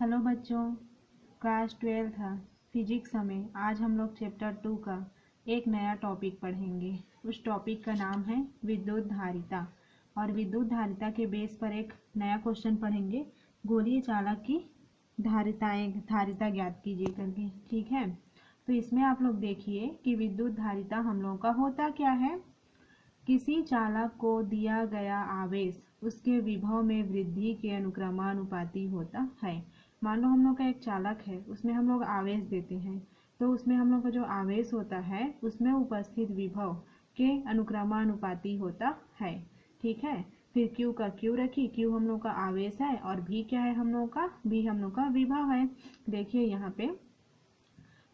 Hello बच्चों, class 12 physics में आज हम लोग चैप्टर 2 का एक नया टॉपिक पढ़ेंगे। उस टॉपिक का नाम है विद्युत धारिता। और विद्युत धारिता के बेस पर एक नया क्वेश्चन पढ़ेंगे, गोलीय चालक की धारिता ज्ञात कीजिए करके। ठीक है, तो इसमें आप लोग देखिए कि विद्युत धारिता हम लोग का होता क्या है। किसी चालक को दिया गया आवेश उसके विभव में वृद्धि के अनुक्रमानुपाती होता है। मान लो हम लोग का एक चालक है, उसमें हम लोग आवेश देते हैं, तो उसमें हम लोग का जो आवेश होता है उसमें उपस्थित विभव के अनुक्रमानुपाती होता है। ठीक है, फिर Q का Q रखी, Q हम लोग का आवेश है और V क्या है, हम लोग का V हम लोग का विभव है। देखिए यहाँ पे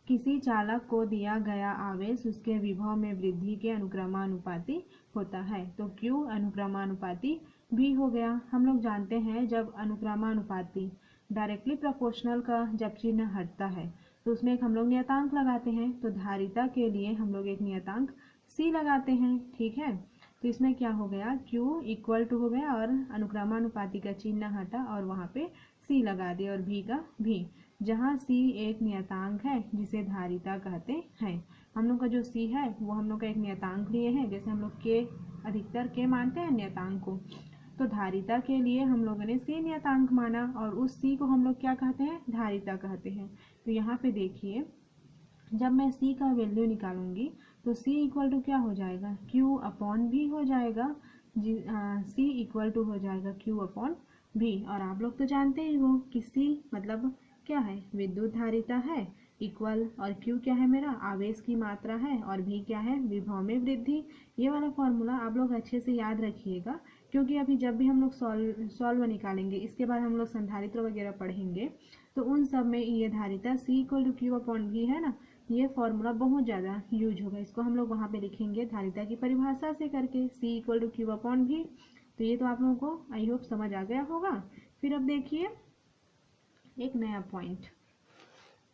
किसी चालक को दिया गया आवेश उसके विभव में वृद्धि के अनुक्रमानुपाती होता है, तो Q अनुक्रमानुपाती V हो गया। हम लोग जानते हैं जब अनुक्रमानुपाती डायरेक्टली प्रोपोर्शनल का जब चिन्ह हटता है तो उसमें एक हम लोग नियतांक लगाते हैं, तो धारिता के लिए हम लोग एक नियतांक C लगाते हैं। ठीक है, तो इसमें क्या हो गया, Q इक्वल टू हो गया और अनुक्रमानुपाती का चिन्ह हटा और वहाँ पे C लगा दिया और V का V, जहाँ C एक नियतांक है जिसे धारिता कहते हैं। हम लोग का जो C है वो हम लोग का एक नियतांक लिए हैं, जैसे हम लोग K अधिकतर K मानते हैं नियतांक को, तो धारिता के लिए हम लोगों ने C नियतांक माना और उस C को हम लोग क्या कहते हैं, धारिता कहते हैं। तो यहाँ पे देखिए जब मैं C का वैल्यू निकालूंगी तो C इक्वल टू क्या हो जाएगा, Q अपॉन V हो जाएगा। C इक्वल टू हो जाएगा Q अपॉन V। और आप लोग तो जानते ही हो कि C मतलब क्या है, विद्युत धारिता है, इक्वल और Q क्या है, मेरा आवेश की मात्रा है, और V क्या है, विभव में वृद्धि। ये वाला फॉर्मूला आप लोग अच्छे से याद रखिएगा, क्योंकि अभी जब भी हम लोग सॉल्व निकालेंगे, इसके बाद हम लोग संधारित्र वगैरह पढ़ेंगे, तो उन सब में ये धारिता C equal to Q upon V है ना, ये फॉर्मूला बहुत ज़्यादा यूज होगा। इसको हम लोग वहाँ पे लिखेंगे धारिता की परिभाषा से करके, C equal to Q upon V। तो ये तो आप लोगों को आई होप समझ आ गया होगा। फिर अब देखिए एक नया पॉइंट,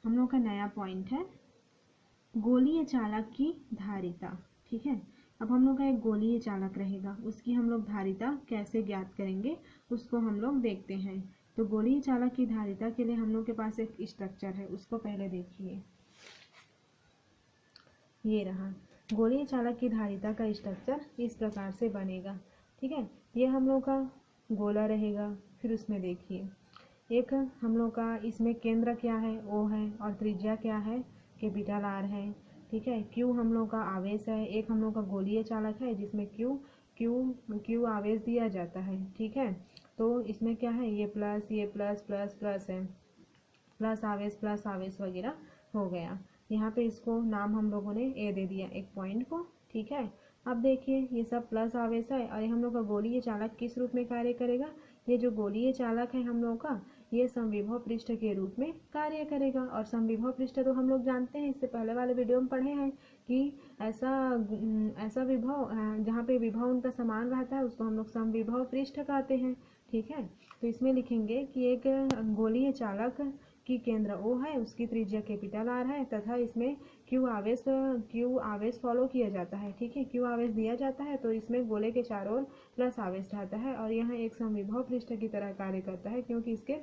हम लोग का नया पॉइंट है गोलीय चालक की धारिता। ठीक है, अब हम लोग का एक गोलीय चालक रहेगा, उसकी हम लोग धारिता कैसे ज्ञात करेंगे उसको हम लोग देखते हैं। तो गोलीय चालक की धारिता के लिए हम लोग के पास एक स्ट्रक्चर है, उसको पहले देखिए। ये रहा गोलीय चालक की धारिता का स्ट्रक्चर, इस प्रकार से बनेगा। ठीक है, ये हम लोग का गोला रहेगा। फिर उसमें देखिए एक हम लोग का इसमें केंद्र क्या है, O है, और त्रिज्या क्या है, कैपिटल R है। ठीक है, Q हम लोग का आवेश है, एक हम लोग का गोलीय चालक है जिसमें Q आवेश दिया जाता है। ठीक है, तो इसमें क्या है, ये प्लस प्लस है, प्लस आवेश वगैरह हो गया। यहाँ पे इसको नाम हम लोगों ने A दे दिया एक पॉइंट को। ठीक है, अब देखिए ये सब प्लस आवेश है और हम लोग का गोलीय चालक किस रूप में कार्य करेगा, ये जो गोलीय चालक है हम लोग का, ये समविभव पृष्ठ के रूप में कार्य करेगा। और समविभव पृष्ठ तो हम लोग जानते हैं, इससे पहले वाले वीडियो में पढ़े हैं कि ऐसा विभव जहाँ पे विभव उनका समान रहता है उसको हम लोग समविभव पृष्ठ कहते हैं। ठीक है, तो इसमें लिखेंगे कि एक गोलीय चालक की केंद्र O है, उसकी त्रिज्या कैपिटल R है, तथा इसमें Q आवेश फॉलो किया जाता है। ठीक है, Q आवेश दिया जाता है, तो इसमें गोले के चारों ओर प्लस आवेश रहता है और यहाँ एक समविभव पृष्ठ की तरह कार्य करता है, क्योंकि इसके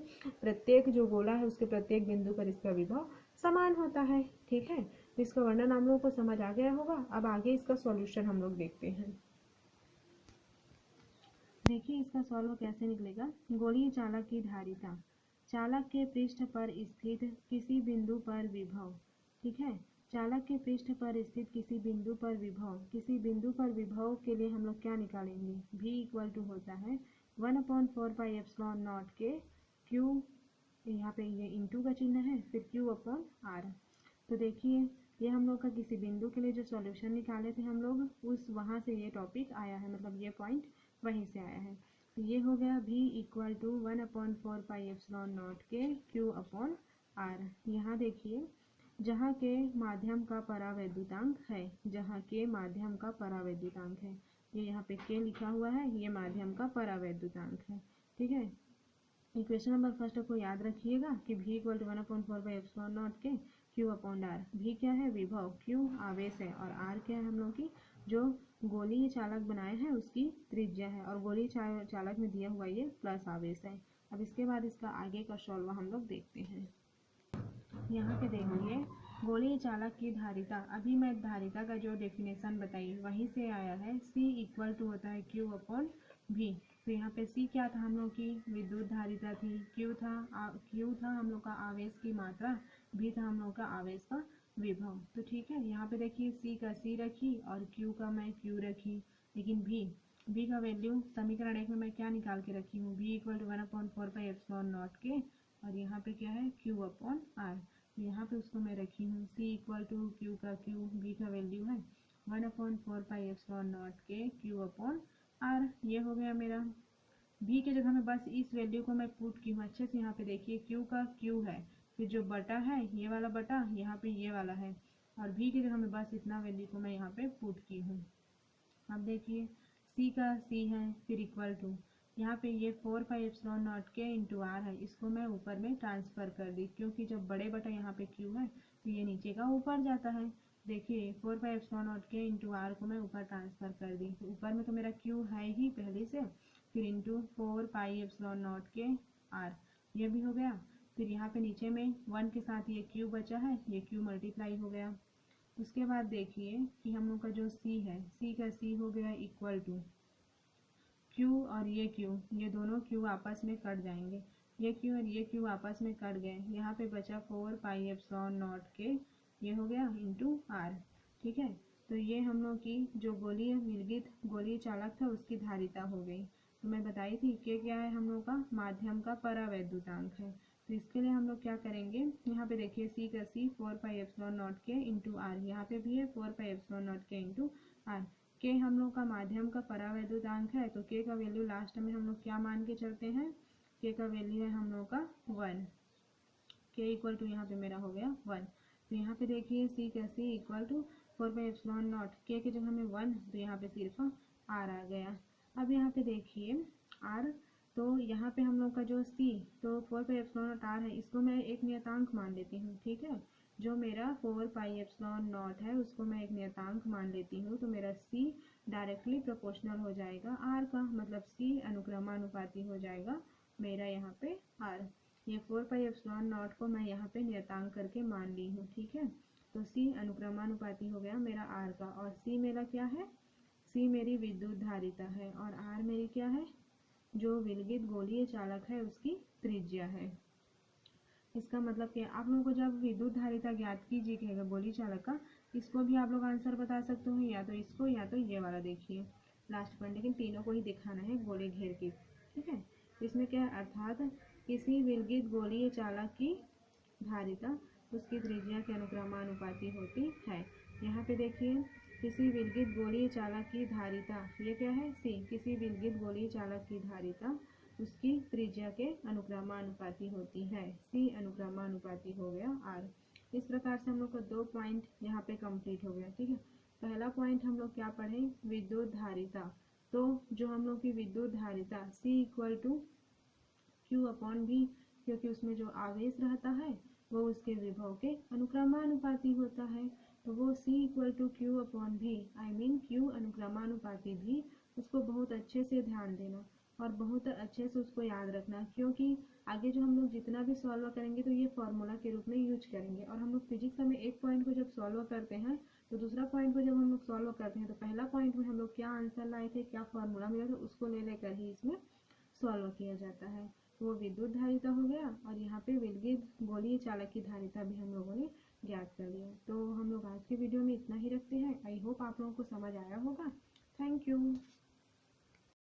प्रत्येक जो गोला है उसके प्रत्येक बिंदु पर इसका विभव समान होता है। ठीक है, तो इसका वर्णन हम लोगों को समझ आ गया होगा। अब आगे इसका सॉल्यूशन हम लोग देखते हैं। देखिए इसका सॉल्व कैसे निकलेगा। गोलीय चालक की धारिता, चालक के पृष्ठ पर स्थित किसी बिंदु पर विभव। ठीक है, चालक के पृष्ठ पर स्थित किसी बिंदु पर विभव के लिए हम लोग क्या निकालेंगे, V इक्वल टू होता है 1/4 पाई एप्सिलॉन नॉट के Q, यहाँ पे ये इंटू का चिन्ह है, फिर Q अपॉन R। तो देखिए ये हम लोग का किसी बिंदु के लिए जो सॉल्यूशन निकाले थे हम लोग, उस वहाँ से ये टॉपिक आया है, मतलब ये पॉइंट वहीं से आया है। तो ये हो गया V equal to 1/4 pi epsilon naught के Q अपॉन R। यहाँ देखिए जहाँ के माध्यम का परावैद्युतांक है, ये यहाँ पे K लिखा हुआ है, ये माध्यम का परावैद्युतांक है। ठीक है, इक्वेशन नंबर फर्स्ट को याद रखिएगा कि V equal to 1/4 pi epsilon naught के Q अपॉन R। V क्या है, विभव, Q आवेश है, और R क्या है, हम लोग की जो गोलीय चालक बनाए हैं उसकी त्रिज्या है, और गोलीय चालक में दिया हुआ ये प्लस आवेश है। अब इसके बाद इसका आगे का सॉल्व हम लोग देखते हैं। यहाँ पे देखिए गोलीय चालक की धारिता, अभी मैं धारिता का जो डेफिनेशन बताई वहीं से आया है। C इक्वल टू होता है Q अपॉन V। तो यहाँ पे C क्या था हम लोग की विद्युत धारिता थी, Q था हम लोग का आवेश की मात्रा, V था हम लोग का आवेश का विभव। तो ठीक है, यहाँ पे देखिए C का C रखी और Q का मैं Q रखी, लेकिन V का वैल्यू समीकरण 1 में मैं क्या निकाल के रखी हूँ, V इक्वल टू 1/4πε0 के, और यहाँ पे क्या है Q अपॉन R। यहाँ पे उसको मैं रखी हूँ C इक्वल टू Q का Q, V का वैल्यू है 1/4πε0 के Q अपॉन R। ये हो गया मेरा। V के जगह में बस इस वैल्यू को मैं पुट की हूँ अच्छे से। यहाँ पे देखिए Q का Q है, फिर जो बटा है ये वाला बटा, यहाँ पे ये वाला है, और V की जगह में बस इतना वैल्यू को मैं यहाँ पे पुट की हूँ। अब देखिए C का C है, फिर इक्वल टू यहाँ पे ये 4πε0 के इंटू R है, इसको मैं ऊपर में ट्रांसफ़र कर दी, क्योंकि जब बड़े बटा यहाँ पे Q है तो ये नीचे का ऊपर जाता है। देखिए 4πε0 के इंटू R को मैं ऊपर ट्रांसफ़र कर दी, तो ऊपर में तो मेरा Q है ही पहले से, फिर इंटू 4πε0 के R, ये भी हो गया। फिर यहाँ पे नीचे में 1 के साथ ये Q बचा है, ये Q मल्टीप्लाई हो गया। उसके बाद देखिए कि हम लोग का जो C है, C का C हो गया इक्वल टू Q और ये Q, ये दोनों Q आपस में कट जाएंगे, ये Q और ये Q आपस में कट गए, यहाँ पे बचा 4πε0 के, ये हो गया इंटू R। ठीक है, तो ये हम लोग की जो गोलीय विलगित गोलीय चालक था उसकी धारिता हो गई। तो मैं बताई थी कि क्या है हम लोग का माध्यम का परावैद्युतांक है। तो इसके लिए हम लोग क्या करेंगे, यहाँ पे देखिए C का C 4πε0 के इंटू R, यहाँ पे भी है 4πε0 के इंटू R। के हम लोग का माध्यम का परावैद्युतांक है, तो के का वैल्यू लास्ट में हम लोग क्या मान के चलते हैं, के का वैल्यू है हम लोग का 1, के इक्वल टू यहाँ पे मेरा हो गया 1। तो यहाँ पे देखिए C का C इक्वल टू 4πε0, के जगह में 1, तो यहाँ पे सिर्फ R आ गया। अब यहाँ पे देखिए R, तो यहाँ पे हम लोग का जो C, तो 4πε0 R है, इसको मैं एक नियतांक मान लेती हूँ। ठीक है, जो मेरा 4πε0 है उसको मैं एक नियतांक मान लेती हूँ, तो मेरा C डायरेक्टली प्रोपोर्शनल हो जाएगा R का, मतलब C अनुक्रमानुपाती हो जाएगा मेरा यहाँ पे R। ये 4πε0 को मैं यहाँ पे नियतांक करके मान ली हूँ। ठीक है, तो C अनुक्रमानुपाती हो गया मेरा R का, और C मेरा क्या है, C मेरी विद्युत धारिता है, और R मेरी क्या है, जो विलगित गोलीय चालक है उसकी त्रिज्या है। इसका मतलब कि आप लोगों को जब विद्युत धारिता ज्ञात कीजिएगा गोलीय चालक का, इसको भी आप लोग आंसर बता सकते हो, या तो इसको या तो ये वाला देखिए लास्ट पॉइंट, लेकिन तीनों को ही दिखाना है गोले घेर के। ठीक है, इसमें क्या है, अर्थात किसी विलगित गोलीय चालक की धारिता उसकी त्रिज्या के अनुक्रमानुपाती होती है। यहाँ पे देखिए किसी विलगित गोलीय चालक की धारिता, ये क्या है C, किसी विलगित गोलीय चालक की धारिता उसकी त्रिज्या के अनुक्रमानुपाती होती है, C अनुक्रमानुपाती हो गया R। इस प्रकार से हम लोग का 2 पॉइंट यहाँ पे कंप्लीट हो गया। ठीक है, पहला पॉइंट हम लोग क्या पढ़े, विद्युत धारिता। तो जो हम लोग की विद्युत धारिता C equal to Q upon V, क्योंकि उसमें जो आवेश रहता है वो उसके विभव के अनुक्रमानुपाती होता है, तो वो C equal to Q upon V, I mean Q अनुक्रमानुपाती भी, उसको बहुत अच्छे से ध्यान देना और बहुत अच्छे से उसको याद रखना, क्योंकि आगे जो हम लोग जितना भी सॉल्व करेंगे तो ये फॉर्मूला के रूप में यूज करेंगे। और हम लोग फिजिक्स में एक पॉइंट को जब सॉल्व करते हैं तो दूसरा पॉइंट को जब हम लोग सॉल्व करते हैं तो पहला पॉइंट में हम लोग क्या आंसर लाए थे, क्या फॉर्मूला मिला था, उसको ले लेकर ही इसमें सॉल्व किया जाता है। तो वो विद्युत धारिता हो गया, और यहाँ पे विलगित गोलीय चालक की धारिता भी हम लोगों ने ज्ञात कर लिया। तो हम लोग आज के वीडियो में इतना ही रखते हैं। आई होप आप लोगों को समझ आया होगा। Thank you.